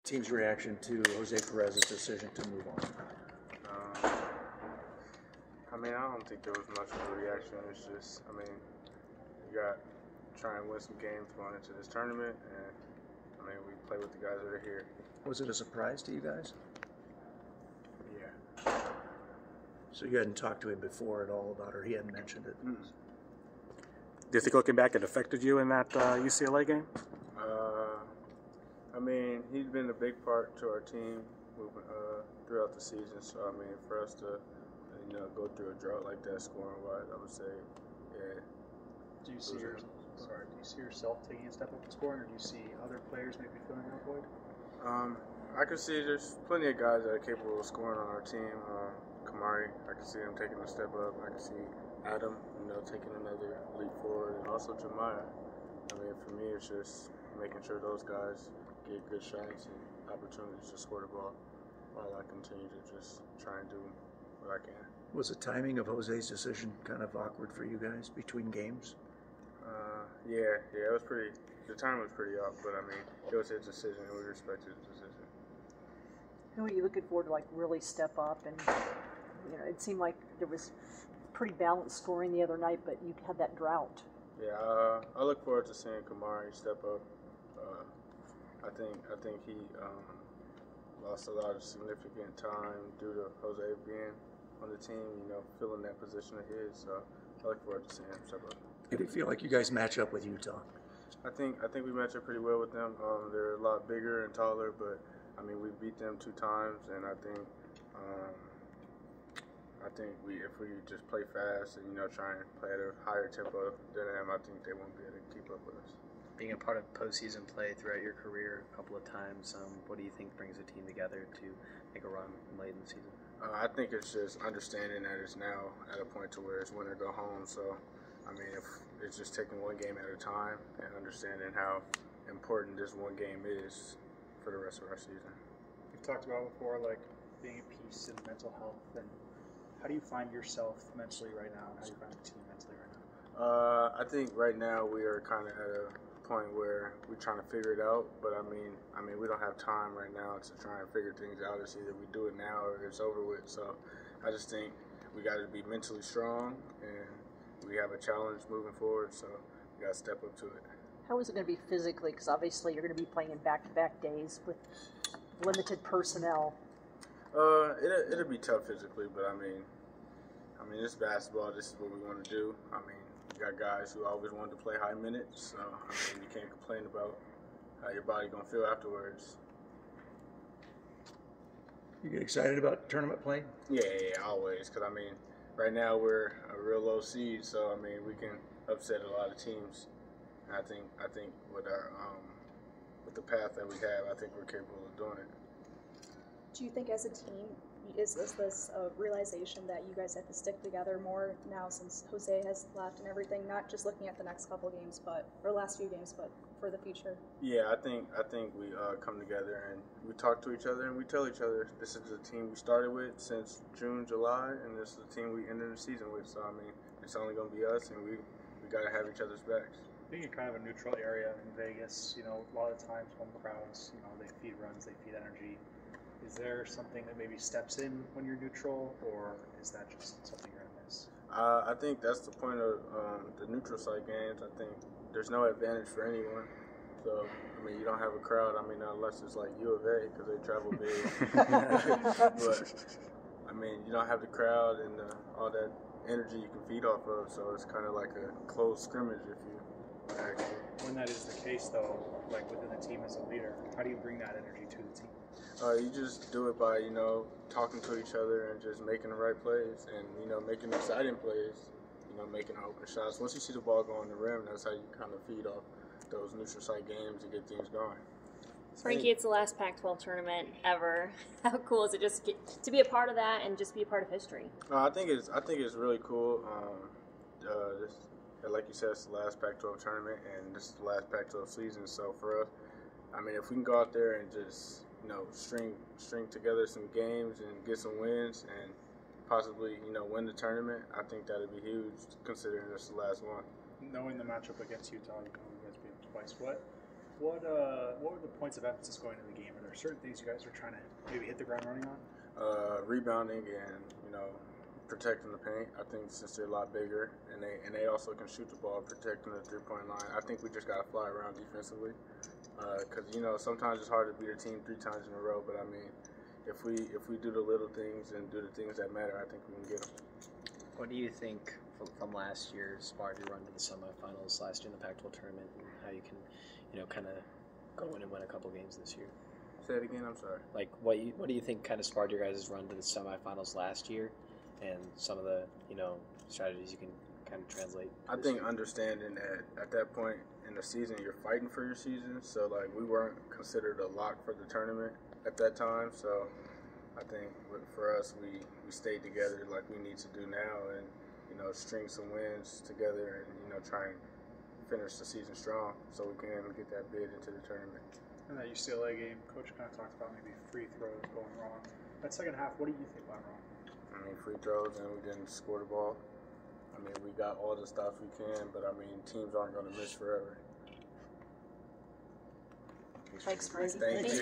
Team's reaction to Jose Perez's decision to move on? I mean, I don't think there was much of a reaction. It's just, I mean, you got to try and win some games going into this tournament, and I mean, we play with the guys that are here. Was it a surprise to you guys? Yeah. So you hadn't talked to him before at all about it, or he hadn't mentioned it? Mm. Do you think looking back it affected you in that UCLA game? I mean, he's been a big part to our team moving throughout the season. So I mean, for us to go through a drought like that, scoring wise, I would say, yeah. Do you see yourself taking a step up in scoring, or do you see other players maybe filling that void? I can see there's plenty of guys that are capable of scoring on our team. Kamari, I can see him taking a step up. I can see Adam, taking another leap forward, and also Jemiah. I mean, for me, it's just making sure those guys get good shots and opportunities to score the ball while I continue to just try and do what I can. Was the timing of Jose's decision kind of awkward for you guys between games? Yeah, it was pretty. The time was pretty off, but I mean, it was his decision, and we respected his decision. Who are you looking forward to really step up? And it seemed like there was pretty balanced scoring the other night, but you had that drought. Yeah, I look forward to seeing Kamari step up. I think he lost a lot of significant time due to Jose being on the team, filling that position of his. So I look forward to seeing him step up. Did it feel like you guys match up with Utah? I think we match up pretty well with them. They're a lot bigger and taller, but I mean we beat them 2 times, and I think if we just play fast and try and play at a higher tempo than them, I think they won't be able to keep up with us. Being a part of postseason play throughout your career a couple of times, what do you think brings a team together to make a run late in the season? I think it's just understanding that it's now at a point to where it's win or go home. So, I mean, if it's just taking one game at a time and understanding how important this one game is for the rest of our season. You've talked about before, like being at peace and mental health, and how do you find yourself mentally right now, and how do you find the team mentally right now? I think right now we are kind of at a point where we're trying to figure it out, but I mean we don't have time right now to try and figure things out. It's either we do it now or it's over with. So I just think we got to be mentally strong, and we have a challenge moving forward, so we got to step up to it. How is it going to be physically? Because obviously you're going to be playing in back-to-back days with limited personnel. It'll be tough physically, but I mean it's basketball. This is what we want to do. I mean, you got guys who always wanted to play high minutes, so I mean you can't complain about how your body gonna feel afterwards. You get excited about tournament play? Yeah, always. Because I mean, right now we're a real low seed, so I mean we can upset a lot of teams. And I think with our with the path that we have, I think we're capable of doing it. Do you think as a team, is this a realization that you guys have to stick together more now since Jose has left and everything, not just looking at the next couple games, or last few games, but for the future? Yeah, I think we come together and we talk to each other and we tell each other this is the team we started with since June, July, and this is the team we ended the season with. So I mean, it's only going to be us, and we got to have each other's backs. Being in kind of a neutral area in Vegas, a lot of times home crowds, they feed runs, they feed energy. Is there something that maybe steps in when you're neutral, or is that just something you're going to miss? I think that's the point of the neutral site games. I think there's no advantage for anyone. So, I mean, you don't have a crowd. I mean, unless it's like U of A because they travel big. But, I mean, you don't have the crowd and all that energy you can feed off of. So it's kind of like a closed scrimmage if you actually. When that is the case, though, like within the team as a leader, how do you bring that energy to the team? You just do it by, talking to each other and just making the right plays and, making exciting plays, making open shots. Once you see the ball go on the rim, that's how you kind of feed off those neutral site games and get things going. Frankie, it's the last Pac-12 tournament ever. How cool is it just to be a part of that and just be a part of history? I think it's really cool. Like you said, it's the last Pac-12 tournament, and this is the last Pac-12 season. So for us, I mean, if we can go out there and just string together some games and get some wins and possibly win the tournament, I think that'd be huge considering this is the last one. Knowing the matchup against Utah, you guys beat them twice. What were the points of emphasis going into the game? Are there certain things you guys are trying to maybe hit the ground running on? Rebounding and protecting the paint. I think since they're a lot bigger and they also can shoot the ball, protecting the 3-point line. I think we just got to fly around defensively because sometimes it's hard to beat a team 3 times in a row. But I mean, if we do the little things and do the things that matter, I think we can get them. What do you think from last year sparred your run to the semifinals last year in the Pac-12 tournament, and how you can, kind of go in and win a couple games this year? Say it again. I'm sorry. Like, what do you think kind of sparred your guys' run to the semifinals last year, and some of the strategies you can kind of translate? I think understanding that at that point in the season, you're fighting for your season. So like we weren't considered a lock for the tournament at that time. So I think for us, we stayed together like we need to do now, and string some wins together, and try and finish the season strong so we can get that bid into the tournament. In that UCLA game, Coach kind of talked about maybe free throws going wrong. That second half, what do you think went wrong? I mean, free throws, and we didn't score the ball. I mean, we got all the stuff we can, but I mean, teams aren't going to miss forever. Thanks, Frankie. Thank you.